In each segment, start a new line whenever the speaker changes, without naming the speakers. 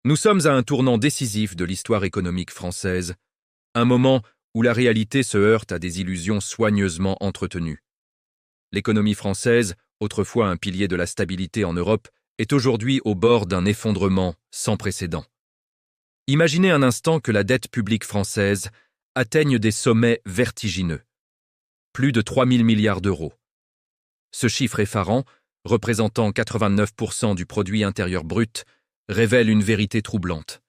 Nous sommes à un tournant décisif de l'histoire économique française, un moment où la réalité se heurte à des illusions soigneusement entretenues. L'économie française, autrefois un pilier de la stabilité en Europe, est aujourd'hui au bord d'un effondrement sans précédent. Imaginez un instant que la dette publique française atteigne des sommets vertigineux. Plus de 3 000 milliards d'euros. Ce chiffre effarant, représentant 89% du produit intérieur brut, révèle une vérité troublante.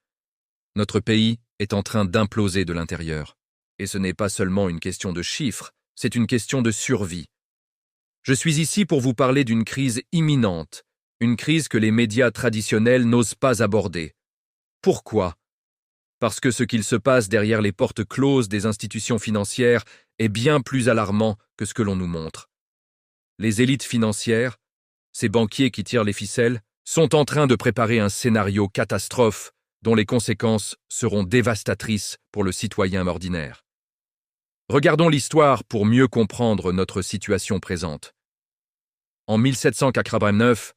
Notre pays est en train d'imploser de l'intérieur. Et ce n'est pas seulement une question de chiffres, c'est une question de survie. Je suis ici pour vous parler d'une crise imminente, une crise que les médias traditionnels n'osent pas aborder. Pourquoi ? Parce que ce qu'il se passe derrière les portes closes des institutions financières est bien plus alarmant que ce que l'on nous montre. Les élites financières, ces banquiers qui tirent les ficelles, sont en train de préparer un scénario catastrophe dont les conséquences seront dévastatrices pour le citoyen ordinaire. Regardons l'histoire pour mieux comprendre notre situation présente. En 1789,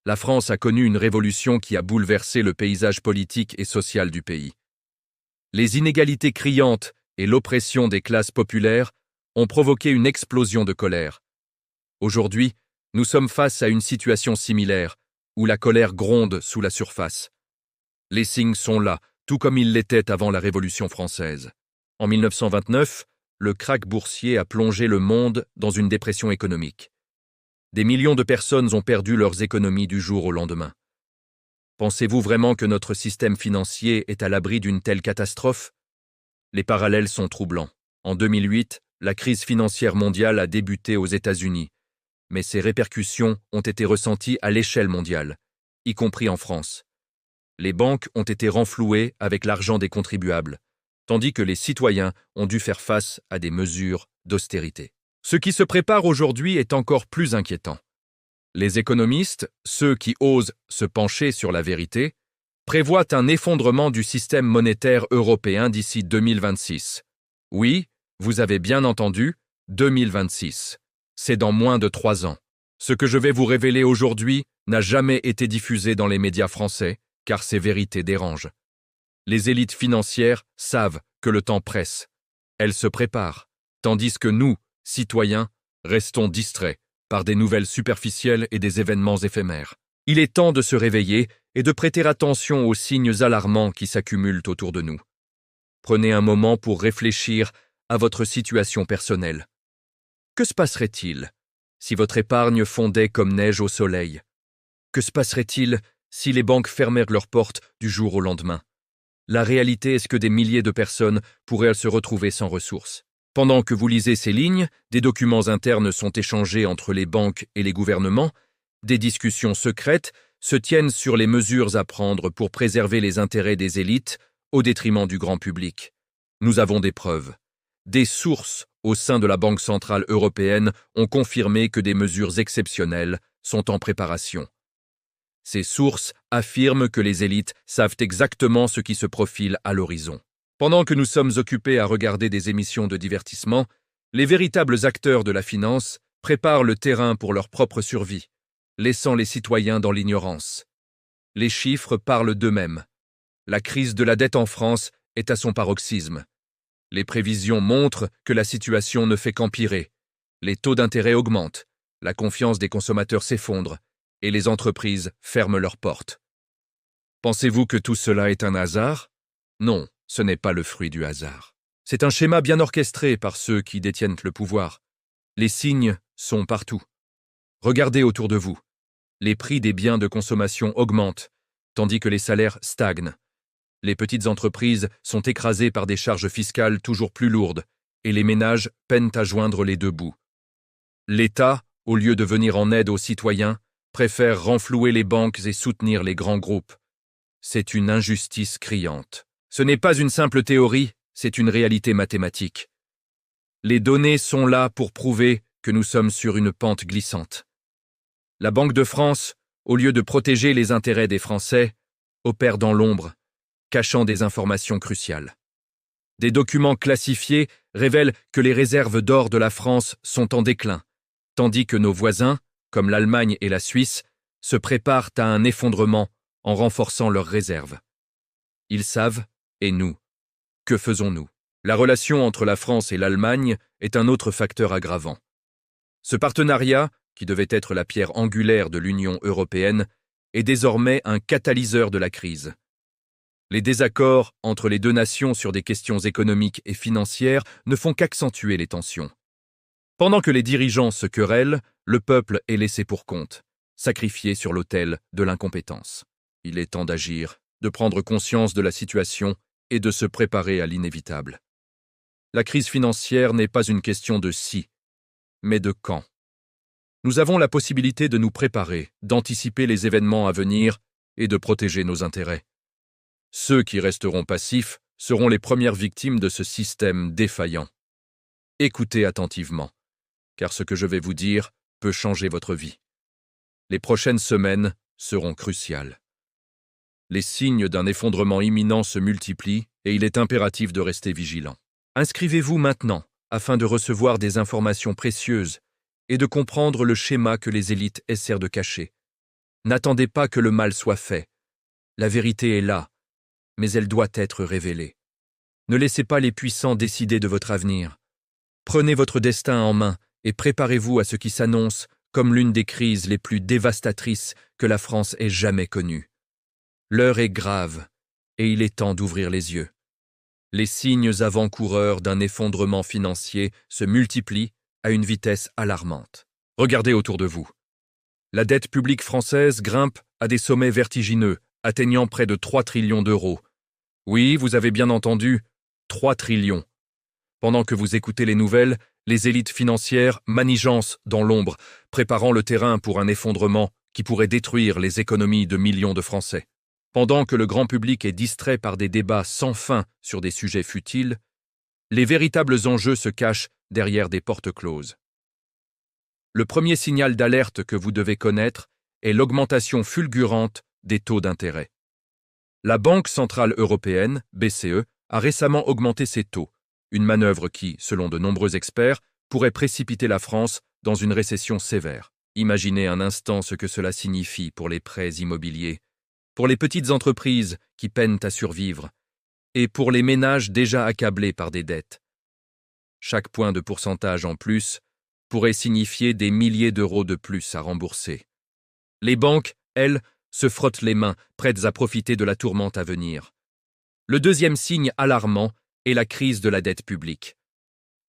la France a connu une révolution qui a bouleversé le paysage politique et social du pays. Les inégalités criantes et l'oppression des classes populaires ont provoqué une explosion de colère. Aujourd'hui, nous sommes face à une situation similaire, où la colère gronde sous la surface. Les signes sont là, tout comme ils l'étaient avant la Révolution française. En 1929, le krach boursier a plongé le monde dans une dépression économique. Des millions de personnes ont perdu leurs économies du jour au lendemain. Pensez-vous vraiment que notre système financier est à l'abri d'une telle catastrophe ? Les parallèles sont troublants. En 2008, la crise financière mondiale a débuté aux États-Unis, mais ses répercussions ont été ressenties à l'échelle mondiale, y compris en France. Les banques ont été renflouées avec l'argent des contribuables, tandis que les citoyens ont dû faire face à des mesures d'austérité. Ce qui se prépare aujourd'hui est encore plus inquiétant. Les économistes, ceux qui osent se pencher sur la vérité, prévoient un effondrement du système monétaire européen d'ici 2026. Oui, vous avez bien entendu, 2026. C'est dans moins de 3 ans. Ce que je vais vous révéler aujourd'hui n'a jamais été diffusé dans les médias français, car ces vérités dérangent. Les élites financières savent que le temps presse. Elles se préparent, tandis que nous, citoyens, restons distraits par des nouvelles superficielles et des événements éphémères. Il est temps de se réveiller et de prêter attention aux signes alarmants qui s'accumulent autour de nous. Prenez un moment pour réfléchir à votre situation personnelle. Que se passerait-il si votre épargne fondait comme neige au soleil ? Que se passerait-il si les banques fermèrent leurs portes du jour au lendemain ? La réalité est que des milliers de personnes pourraient se retrouver sans ressources. Pendant que vous lisez ces lignes, des documents internes sont échangés entre les banques et les gouvernements, des discussions secrètes se tiennent sur les mesures à prendre pour préserver les intérêts des élites au détriment du grand public. Nous avons des preuves. Des sources au sein de la Banque centrale européenne ont confirmé que des mesures exceptionnelles sont en préparation. Ces sources affirment que les élites savent exactement ce qui se profile à l'horizon. Pendant que nous sommes occupés à regarder des émissions de divertissement, les véritables acteurs de la finance préparent le terrain pour leur propre survie, laissant les citoyens dans l'ignorance. Les chiffres parlent d'eux-mêmes. La crise de la dette en France est à son paroxysme. Les prévisions montrent que la situation ne fait qu'empirer. Les taux d'intérêt augmentent, la confiance des consommateurs s'effondre et les entreprises ferment leurs portes. Pensez-vous que tout cela est un hasard ? Non, ce n'est pas le fruit du hasard. C'est un schéma bien orchestré par ceux qui détiennent le pouvoir. Les signes sont partout. Regardez autour de vous. Les prix des biens de consommation augmentent, tandis que les salaires stagnent. Les petites entreprises sont écrasées par des charges fiscales toujours plus lourdes, et les ménages peinent à joindre les deux bouts. L'État, au lieu de venir en aide aux citoyens, préfère renflouer les banques et soutenir les grands groupes. C'est une injustice criante. Ce n'est pas une simple théorie, c'est une réalité mathématique. Les données sont là pour prouver que nous sommes sur une pente glissante. La Banque de France, au lieu de protéger les intérêts des Français, opère dans l'ombre, cachant des informations cruciales. Des documents classifiés révèlent que les réserves d'or de la France sont en déclin, tandis que nos voisins, comme l'Allemagne et la Suisse, se préparent à un effondrement en renforçant leurs réserves. Ils savent, et nous? Que faisons-nous? La relation entre la France et l'Allemagne est un autre facteur aggravant. Ce partenariat, qui devait être la pierre angulaire de l'Union européenne, est désormais un catalyseur de la crise. Les désaccords entre les deux nations sur des questions économiques et financières ne font qu'accentuer les tensions. Pendant que les dirigeants se querellent, le peuple est laissé pour compte, sacrifié sur l'autel de l'incompétence. Il est temps d'agir, de prendre conscience de la situation et de se préparer à l'inévitable. La crise financière n'est pas une question de si, mais de quand. Nous avons la possibilité de nous préparer, d'anticiper les événements à venir et de protéger nos intérêts. Ceux qui resteront passifs seront les premières victimes de ce système défaillant. Écoutez attentivement, car ce que je vais vous dire peut changer votre vie. Les prochaines semaines seront cruciales. Les signes d'un effondrement imminent se multiplient et il est impératif de rester vigilant. Inscrivez-vous maintenant afin de recevoir des informations précieuses et de comprendre le schéma que les élites essaient de cacher. N'attendez pas que le mal soit fait. La vérité est là, mais elle doit être révélée. Ne laissez pas les puissants décider de votre avenir. Prenez votre destin en main et préparez-vous à ce qui s'annonce comme l'une des crises les plus dévastatrices que la France ait jamais connues. L'heure est grave et il est temps d'ouvrir les yeux. Les signes avant-coureurs d'un effondrement financier se multiplient à une vitesse alarmante. Regardez autour de vous. La dette publique française grimpe à des sommets vertigineux, atteignant près de 3 trillions d'euros. Oui, vous avez bien entendu, 3 trillions. Pendant que vous écoutez les nouvelles, les élites financières manigancent dans l'ombre, préparant le terrain pour un effondrement qui pourrait détruire les économies de millions de Français. Pendant que le grand public est distrait par des débats sans fin sur des sujets futiles, les véritables enjeux se cachent derrière des portes closes. Le premier signal d'alerte que vous devez connaître est l'augmentation fulgurante des taux d'intérêt. La Banque centrale européenne, BCE, a récemment augmenté ses taux, une manœuvre qui, selon de nombreux experts, pourrait précipiter la France dans une récession sévère. Imaginez un instant ce que cela signifie pour les prêts immobiliers, pour les petites entreprises qui peinent à survivre, et pour les ménages déjà accablés par des dettes. Chaque point de pourcentage en plus pourrait signifier des milliers d'euros de plus à rembourser. Les banques, elles, se frottent les mains, prêtes à profiter de la tourmente à venir. Le deuxième signe alarmant est la crise de la dette publique.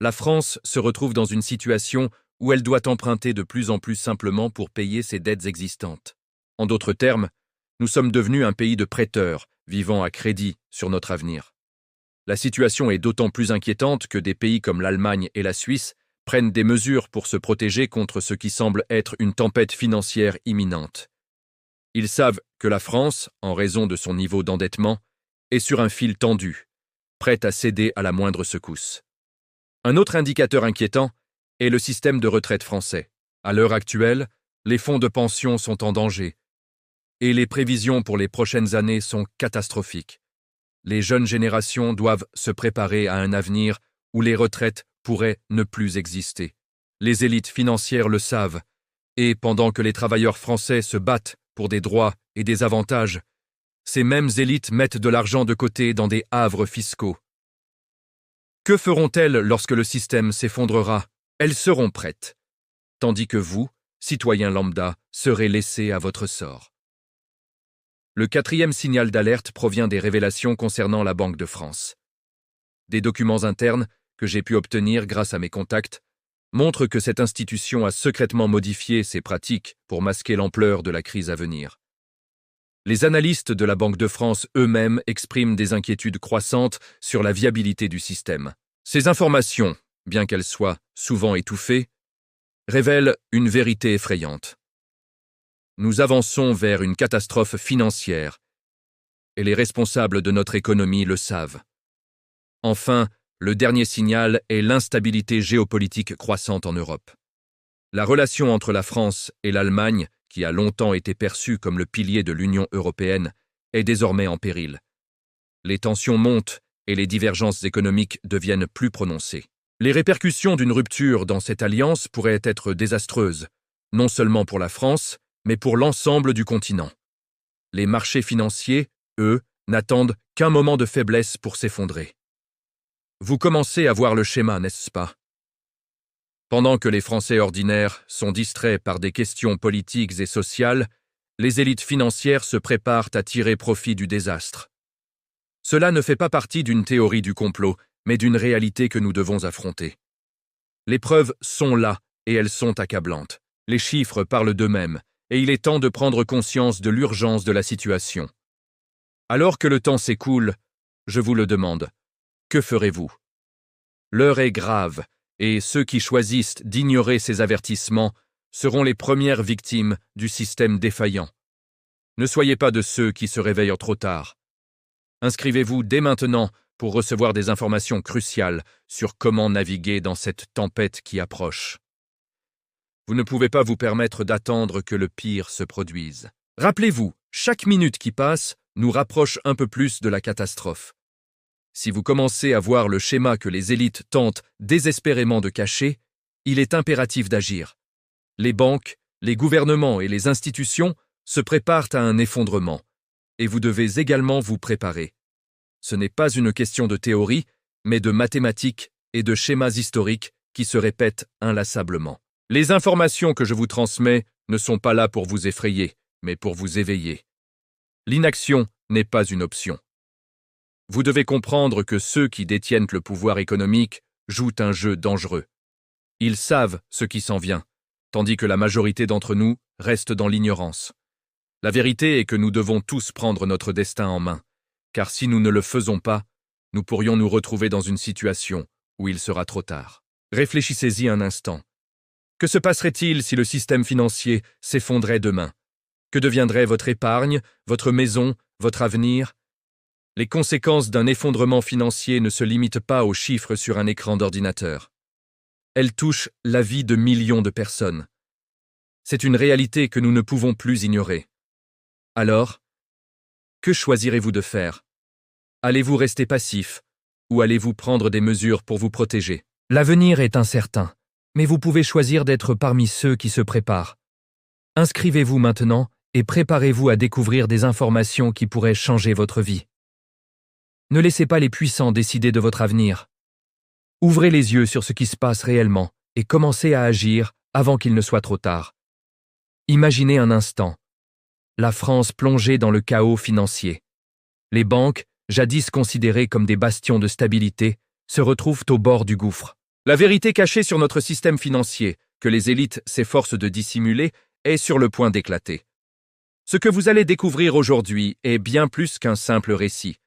La France se retrouve dans une situation où elle doit emprunter de plus en plus simplement pour payer ses dettes existantes. En d'autres termes, nous sommes devenus un pays de prêteurs, vivant à crédit sur notre avenir. La situation est d'autant plus inquiétante que des pays comme l'Allemagne et la Suisse prennent des mesures pour se protéger contre ce qui semble être une tempête financière imminente. Ils savent que la France, en raison de son niveau d'endettement, est sur un fil tendu, prête à céder à la moindre secousse. Un autre indicateur inquiétant est le système de retraite français. À l'heure actuelle, les fonds de pension sont en danger et les prévisions pour les prochaines années sont catastrophiques. Les jeunes générations doivent se préparer à un avenir où les retraites pourraient ne plus exister. Les élites financières le savent, et pendant que les travailleurs français se battent pour des droits et des avantages, ces mêmes élites mettent de l'argent de côté dans des havres fiscaux. Que feront-elles lorsque le système s'effondrera? Elles seront prêtes, tandis que vous, citoyens lambda, serez laissés à votre sort. Le quatrième signal d'alerte provient des révélations concernant la Banque de France. Des documents internes que j'ai pu obtenir grâce à mes contacts montrent que cette institution a secrètement modifié ses pratiques pour masquer l'ampleur de la crise à venir. Les analystes de la Banque de France eux-mêmes expriment des inquiétudes croissantes sur la viabilité du système. Ces informations, bien qu'elles soient souvent étouffées, révèlent une vérité effrayante. Nous avançons vers une catastrophe financière, et les responsables de notre économie le savent. Enfin, le dernier signal est l'instabilité géopolitique croissante en Europe. La relation entre la France et l'Allemagne, qui a longtemps été perçue comme le pilier de l'Union européenne, est désormais en péril. Les tensions montent et les divergences économiques deviennent plus prononcées. Les répercussions d'une rupture dans cette alliance pourraient être désastreuses, non seulement pour la France, mais pour l'ensemble du continent. Les marchés financiers, eux, n'attendent qu'un moment de faiblesse pour s'effondrer. Vous commencez à voir le schéma, n'est-ce pas? Pendant que les Français ordinaires sont distraits par des questions politiques et sociales, les élites financières se préparent à tirer profit du désastre. Cela ne fait pas partie d'une théorie du complot, mais d'une réalité que nous devons affronter. Les preuves sont là, et elles sont accablantes. Les chiffres parlent d'eux-mêmes, et il est temps de prendre conscience de l'urgence de la situation. Alors que le temps s'écoule, je vous le demande, que ferez-vous? L'heure est grave, et ceux qui choisissent d'ignorer ces avertissements seront les premières victimes du système défaillant. Ne soyez pas de ceux qui se réveillent trop tard. Inscrivez-vous dès maintenant pour recevoir des informations cruciales sur comment naviguer dans cette tempête qui approche. Vous ne pouvez pas vous permettre d'attendre que le pire se produise. Rappelez-vous, chaque minute qui passe nous rapproche un peu plus de la catastrophe. Si vous commencez à voir le schéma que les élites tentent désespérément de cacher, il est impératif d'agir. Les banques, les gouvernements et les institutions se préparent à un effondrement, et vous devez également vous préparer. Ce n'est pas une question de théorie, mais de mathématiques et de schémas historiques qui se répètent inlassablement. Les informations que je vous transmets ne sont pas là pour vous effrayer, mais pour vous éveiller. L'inaction n'est pas une option. Vous devez comprendre que ceux qui détiennent le pouvoir économique jouent un jeu dangereux. Ils savent ce qui s'en vient, tandis que la majorité d'entre nous reste dans l'ignorance. La vérité est que nous devons tous prendre notre destin en main, car si nous ne le faisons pas, nous pourrions nous retrouver dans une situation où il sera trop tard. Réfléchissez-y un instant. Que se passerait-il si le système financier s'effondrait demain? Que deviendrait votre épargne, votre maison, votre avenir? Les conséquences d'un effondrement financier ne se limitent pas aux chiffres sur un écran d'ordinateur. Elles touchent la vie de millions de personnes. C'est une réalité que nous ne pouvons plus ignorer. Alors, que choisirez-vous de faire? Allez-vous rester passif ou allez-vous prendre des mesures pour vous protéger? L'avenir est incertain, mais vous pouvez choisir d'être parmi ceux qui se préparent. Inscrivez-vous maintenant et préparez-vous à découvrir des informations qui pourraient changer votre vie. Ne laissez pas les puissants décider de votre avenir. Ouvrez les yeux sur ce qui se passe réellement et commencez à agir avant qu'il ne soit trop tard. Imaginez un instant. La France plongée dans le chaos financier. Les banques, jadis considérées comme des bastions de stabilité, se retrouvent au bord du gouffre. La vérité cachée sur notre système financier, que les élites s'efforcent de dissimuler, est sur le point d'éclater. Ce que vous allez découvrir aujourd'hui est bien plus qu'un simple récit.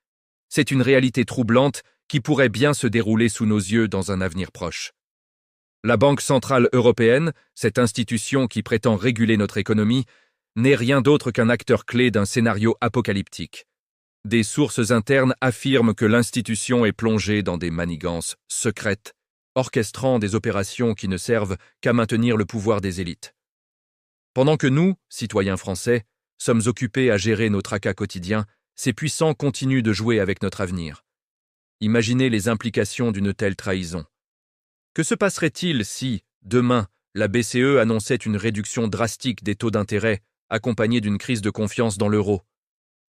C'est une réalité troublante qui pourrait bien se dérouler sous nos yeux dans un avenir proche. La Banque centrale européenne, cette institution qui prétend réguler notre économie, n'est rien d'autre qu'un acteur clé d'un scénario apocalyptique. Des sources internes affirment que l'institution est plongée dans des manigances secrètes, orchestrant des opérations qui ne servent qu'à maintenir le pouvoir des élites. Pendant que nous, citoyens français, sommes occupés à gérer nos tracas quotidiens, ces puissants continuent de jouer avec notre avenir. Imaginez les implications d'une telle trahison. Que se passerait-il si, demain, la BCE annonçait une réduction drastique des taux d'intérêt, accompagnée d'une crise de confiance dans l'euro?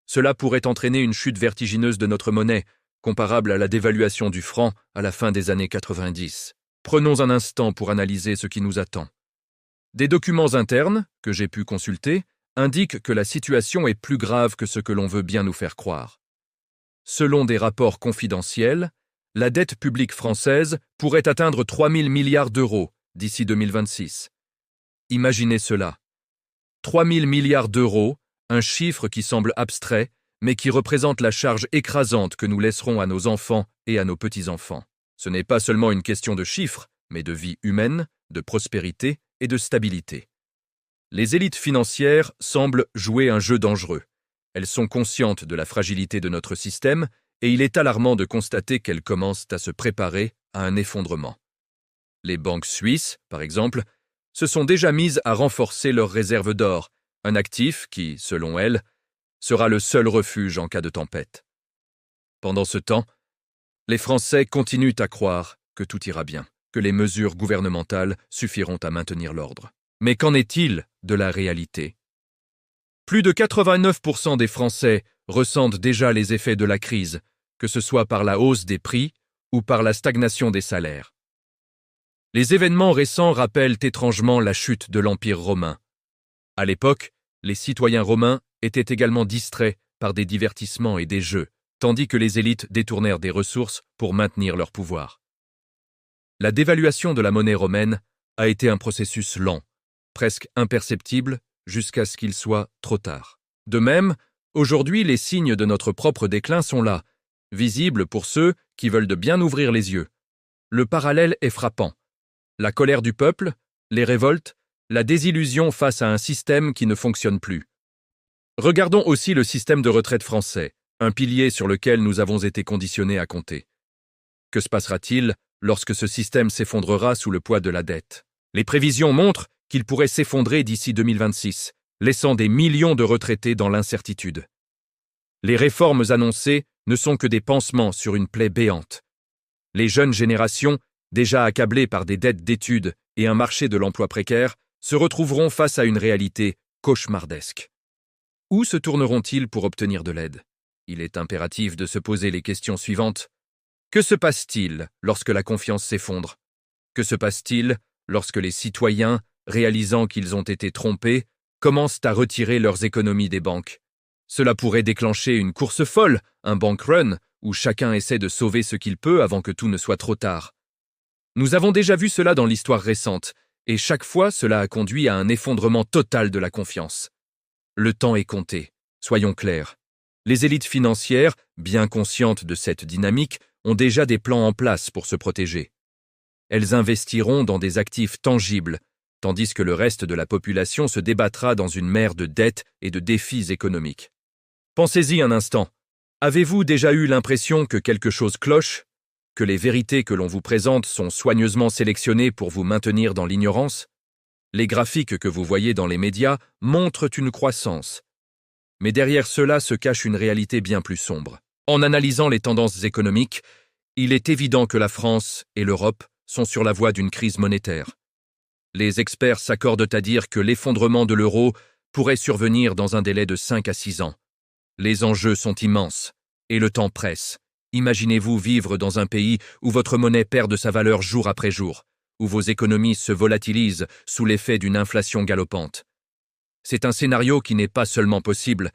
Cela pourrait entraîner une chute vertigineuse de notre monnaie, comparable à la dévaluation du franc à la fin des années 90. Prenons un instant pour analyser ce qui nous attend. Des documents internes, que j'ai pu consulter, indiquent que la situation est plus grave que ce que l'on veut bien nous faire croire. Selon des rapports confidentiels, la dette publique française pourrait atteindre 3 000 milliards d'euros d'ici 2026. Imaginez cela. 3 000 milliards d'euros, un chiffre qui semble abstrait, mais qui représente la charge écrasante que nous laisserons à nos enfants et à nos petits-enfants. Ce n'est pas seulement une question de chiffres, mais de vie humaine, de prospérité et de stabilité. Les élites financières semblent jouer un jeu dangereux. Elles sont conscientes de la fragilité de notre système et il est alarmant de constater qu'elles commencent à se préparer à un effondrement. Les banques suisses, par exemple, se sont déjà mises à renforcer leurs réserves d'or, un actif qui, selon elles, sera le seul refuge en cas de tempête. Pendant ce temps, les Français continuent à croire que tout ira bien, que les mesures gouvernementales suffiront à maintenir l'ordre. Mais qu'en est-il de la réalité? Plus de 89% des Français ressentent déjà les effets de la crise, que ce soit par la hausse des prix ou par la stagnation des salaires. Les événements récents rappellent étrangement la chute de l'Empire romain. À l'époque, les citoyens romains étaient également distraits par des divertissements et des jeux, tandis que les élites détournèrent des ressources pour maintenir leur pouvoir. La dévaluation de la monnaie romaine a été un processus lent, presque imperceptible, jusqu'à ce qu'il soit trop tard. De même, aujourd'hui, les signes de notre propre déclin sont là, visibles pour ceux qui veulent de bien ouvrir les yeux. Le parallèle est frappant. La colère du peuple, les révoltes, la désillusion face à un système qui ne fonctionne plus. Regardons aussi le système de retraite français, un pilier sur lequel nous avons été conditionnés à compter. Que se passera-t-il lorsque ce système s'effondrera sous le poids de la dette? Les prévisions montrent qu'il pourrait s'effondrer d'ici 2026, laissant des millions de retraités dans l'incertitude. Les réformes annoncées ne sont que des pansements sur une plaie béante. Les jeunes générations, déjà accablées par des dettes d'études et un marché de l'emploi précaire, se retrouveront face à une réalité cauchemardesque. Où se tourneront-ils pour obtenir de l'aide? Il est impératif de se poser les questions suivantes. Que se passe-t-il lorsque la confiance s'effondre? Que se passe-t-il lorsque les citoyens, réalisant qu'ils ont été trompés, commencent à retirer leurs économies des banques? Cela pourrait déclencher une course folle, un bank run, où chacun essaie de sauver ce qu'il peut avant que tout ne soit trop tard. Nous avons déjà vu cela dans l'histoire récente, et chaque fois cela a conduit à un effondrement total de la confiance. Le temps est compté, soyons clairs. Les élites financières, bien conscientes de cette dynamique, ont déjà des plans en place pour se protéger. Elles investiront dans des actifs tangibles, tandis que le reste de la population se débattra dans une mer de dettes et de défis économiques. Pensez-y un instant. Avez-vous déjà eu l'impression que quelque chose cloche? Que les vérités que l'on vous présente sont soigneusement sélectionnées pour vous maintenir dans l'ignorance? Les graphiques que vous voyez dans les médias montrent une croissance. Mais derrière cela se cache une réalité bien plus sombre. En analysant les tendances économiques, il est évident que la France et l'Europe sont sur la voie d'une crise monétaire. Les experts s'accordent à dire que l'effondrement de l'euro pourrait survenir dans un délai de 5 à 6 ans. Les enjeux sont immenses, et le temps presse. Imaginez-vous vivre dans un pays où votre monnaie perd de sa valeur jour après jour, où vos économies se volatilisent sous l'effet d'une inflation galopante. C'est un scénario qui n'est pas seulement possible,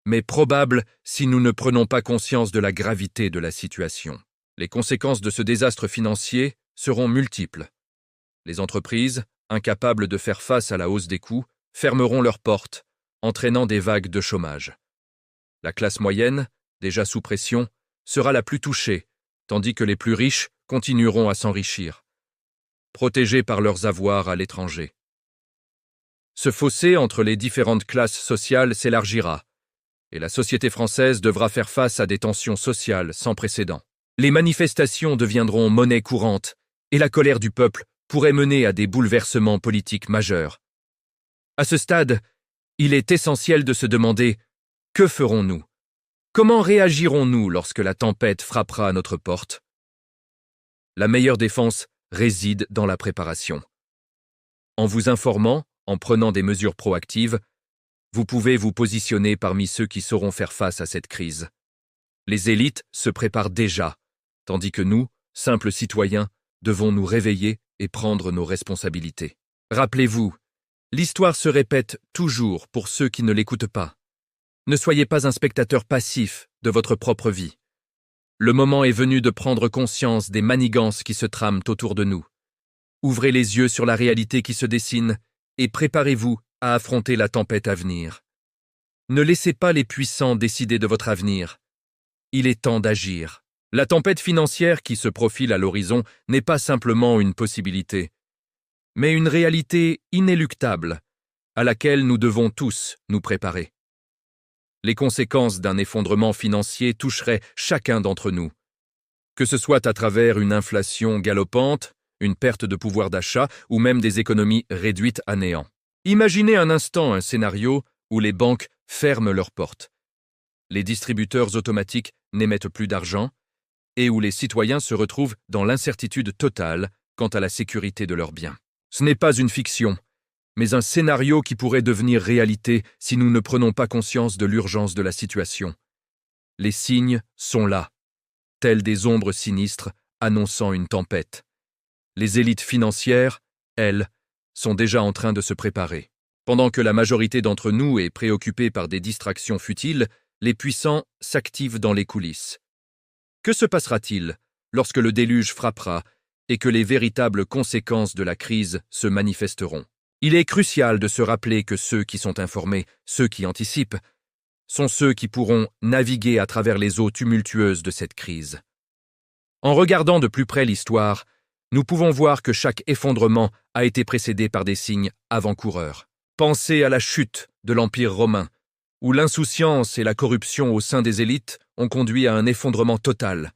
mais probable si nous ne prenons pas conscience de la gravité de la situation. Les conséquences de ce désastre financier seront multiples. Les entreprises, incapables de faire face à la hausse des coûts, fermeront leurs portes, entraînant des vagues de chômage. La classe moyenne, déjà sous pression, sera la plus touchée, tandis que les plus riches continueront à s'enrichir, protégés par leurs avoirs à l'étranger. Ce fossé entre les différentes classes sociales s'élargira, et la société française devra faire face à des tensions sociales sans précédent. Les manifestations deviendront monnaie courante, et la colère du peuple pourrait mener à des bouleversements politiques majeurs. À ce stade, il est essentiel de se demander « Que ferons-nous ? Comment réagirons-nous lorsque la tempête frappera à notre porte ?» La meilleure défense réside dans la préparation. En vous informant, en prenant des mesures proactives, vous pouvez vous positionner parmi ceux qui sauront faire face à cette crise. Les élites se préparent déjà, tandis que nous, simples citoyens, devons nous réveiller et prendre nos responsabilités. Rappelez-vous, l'histoire se répète toujours pour ceux qui ne l'écoutent pas. Ne soyez pas un spectateur passif de votre propre vie. Le moment est venu de prendre conscience des manigances qui se trament autour de nous. Ouvrez les yeux sur la réalité qui se dessine et préparez-vous à affronter la tempête à venir. Ne laissez pas les puissants décider de votre avenir. Il est temps d'agir. La tempête financière qui se profile à l'horizon n'est pas simplement une possibilité, mais une réalité inéluctable à laquelle nous devons tous nous préparer. Les conséquences d'un effondrement financier toucheraient chacun d'entre nous, que ce soit à travers une inflation galopante, une perte de pouvoir d'achat ou même des économies réduites à néant. Imaginez un instant un scénario où les banques ferment leurs portes, les distributeurs automatiques n'émettent plus d'argent et où les citoyens se retrouvent dans l'incertitude totale quant à la sécurité de leurs biens. Ce n'est pas une fiction, mais un scénario qui pourrait devenir réalité si nous ne prenons pas conscience de l'urgence de la situation. Les signes sont là, tels des ombres sinistres annonçant une tempête. Les élites financières, elles, sont déjà en train de se préparer. Pendant que la majorité d'entre nous est préoccupée par des distractions futiles, les puissants s'activent dans les coulisses. Que se passera-t-il lorsque le déluge frappera et que les véritables conséquences de la crise se manifesteront? Il est crucial de se rappeler que ceux qui sont informés, ceux qui anticipent, sont ceux qui pourront naviguer à travers les eaux tumultueuses de cette crise. En regardant de plus près l'histoire, nous pouvons voir que chaque effondrement a été précédé par des signes avant-coureurs. Pensez à la chute de l'Empire romain, où l'insouciance et la corruption au sein des élites ont conduit à un effondrement total.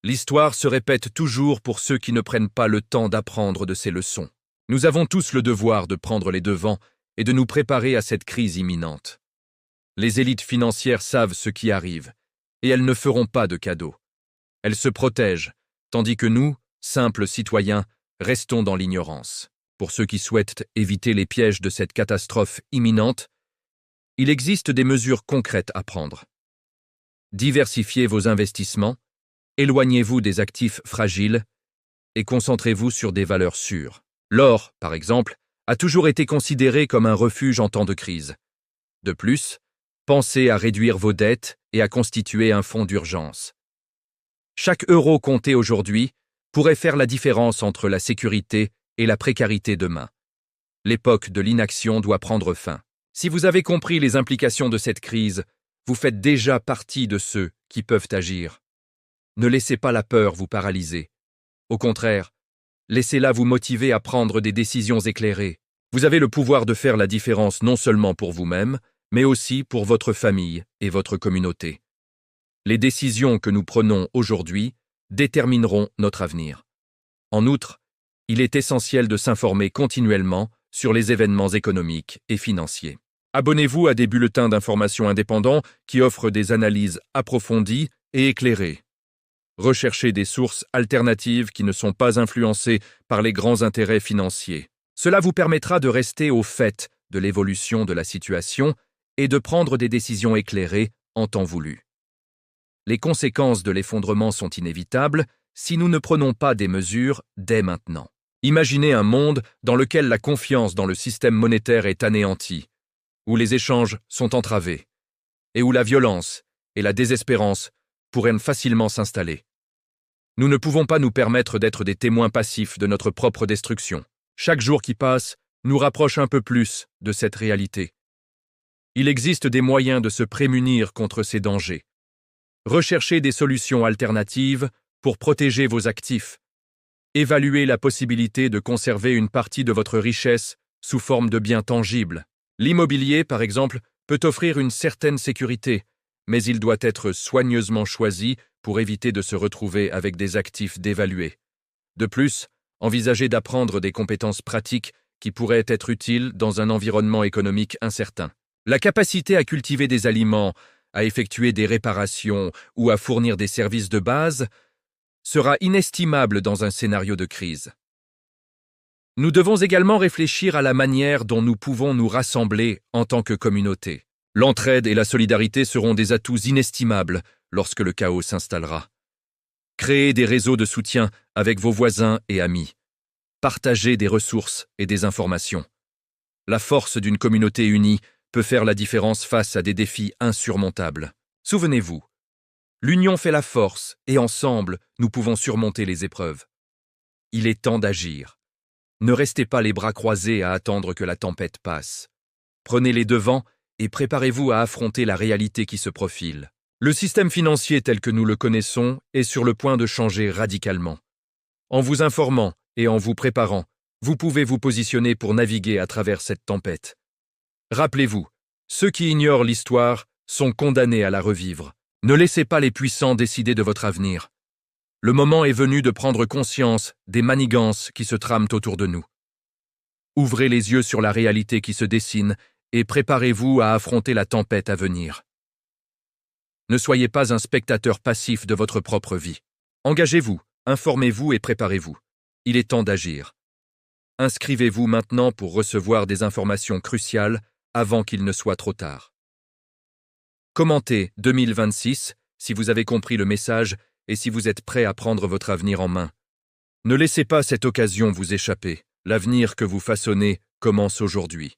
L'histoire se répète toujours pour ceux qui ne prennent pas le temps d'apprendre de ces leçons. Nous avons tous le devoir de prendre les devants et de nous préparer à cette crise imminente. Les élites financières savent ce qui arrive, et elles ne feront pas de cadeaux. Elles se protègent, tandis que nous, simples citoyens, restons dans l'ignorance. Pour ceux qui souhaitent éviter les pièges de cette catastrophe imminente, il existe des mesures concrètes à prendre. Diversifiez vos investissements, éloignez-vous des actifs fragiles et concentrez-vous sur des valeurs sûres. L'or, par exemple, a toujours été considéré comme un refuge en temps de crise. De plus, pensez à réduire vos dettes et à constituer un fonds d'urgence. Chaque euro compté aujourd'hui pourrait faire la différence entre la sécurité et la précarité demain. L'époque de l'inaction doit prendre fin. Si vous avez compris les implications de cette crise, vous faites déjà partie de ceux qui peuvent agir. Ne laissez pas la peur vous paralyser. Au contraire, laissez-la vous motiver à prendre des décisions éclairées. Vous avez le pouvoir de faire la différence non seulement pour vous-même, mais aussi pour votre famille et votre communauté. Les décisions que nous prenons aujourd'hui détermineront notre avenir. En outre, il est essentiel de s'informer continuellement sur les événements économiques et financiers. Abonnez-vous à des bulletins d'information indépendants qui offrent des analyses approfondies et éclairées. Recherchez des sources alternatives qui ne sont pas influencées par les grands intérêts financiers. Cela vous permettra de rester au fait de l'évolution de la situation et de prendre des décisions éclairées en temps voulu. Les conséquences de l'effondrement sont inévitables si nous ne prenons pas des mesures dès maintenant. Imaginez un monde dans lequel la confiance dans le système monétaire est anéantie, où les échanges sont entravés, et où la violence et la désespérance pourraient facilement s'installer. Nous ne pouvons pas nous permettre d'être des témoins passifs de notre propre destruction. Chaque jour qui passe nous rapproche un peu plus de cette réalité. Il existe des moyens de se prémunir contre ces dangers. Recherchez des solutions alternatives pour protéger vos actifs. Évaluez la possibilité de conserver une partie de votre richesse sous forme de biens tangibles. L'immobilier, par exemple, peut offrir une certaine sécurité, mais il doit être soigneusement choisi pour éviter de se retrouver avec des actifs dévalués. De plus, envisagez d'apprendre des compétences pratiques qui pourraient être utiles dans un environnement économique incertain. La capacité à cultiver des aliments, à effectuer des réparations ou à fournir des services de base sera inestimable dans un scénario de crise. Nous devons également réfléchir à la manière dont nous pouvons nous rassembler en tant que communauté. L'entraide et la solidarité seront des atouts inestimables lorsque le chaos s'installera. Créez des réseaux de soutien avec vos voisins et amis. Partagez des ressources et des informations. La force d'une communauté unie peut faire la différence face à des défis insurmontables. Souvenez-vous, l'union fait la force et ensemble, nous pouvons surmonter les épreuves. Il est temps d'agir. Ne restez pas les bras croisés à attendre que la tempête passe. Prenez les devants et préparez-vous à affronter la réalité qui se profile. Le système financier tel que nous le connaissons est sur le point de changer radicalement. En vous informant et en vous préparant, vous pouvez vous positionner pour naviguer à travers cette tempête. Rappelez-vous, ceux qui ignorent l'histoire sont condamnés à la revivre. Ne laissez pas les puissants décider de votre avenir. Le moment est venu de prendre conscience des manigances qui se trament autour de nous. Ouvrez les yeux sur la réalité qui se dessine et préparez-vous à affronter la tempête à venir. Ne soyez pas un spectateur passif de votre propre vie. Engagez-vous, informez-vous et préparez-vous. Il est temps d'agir. Inscrivez-vous maintenant pour recevoir des informations cruciales avant qu'il ne soit trop tard. Commentez 2026 si vous avez compris le message et si vous êtes prêt à prendre votre avenir en main. Ne laissez pas cette occasion vous échapper. L'avenir que vous façonnez commence aujourd'hui.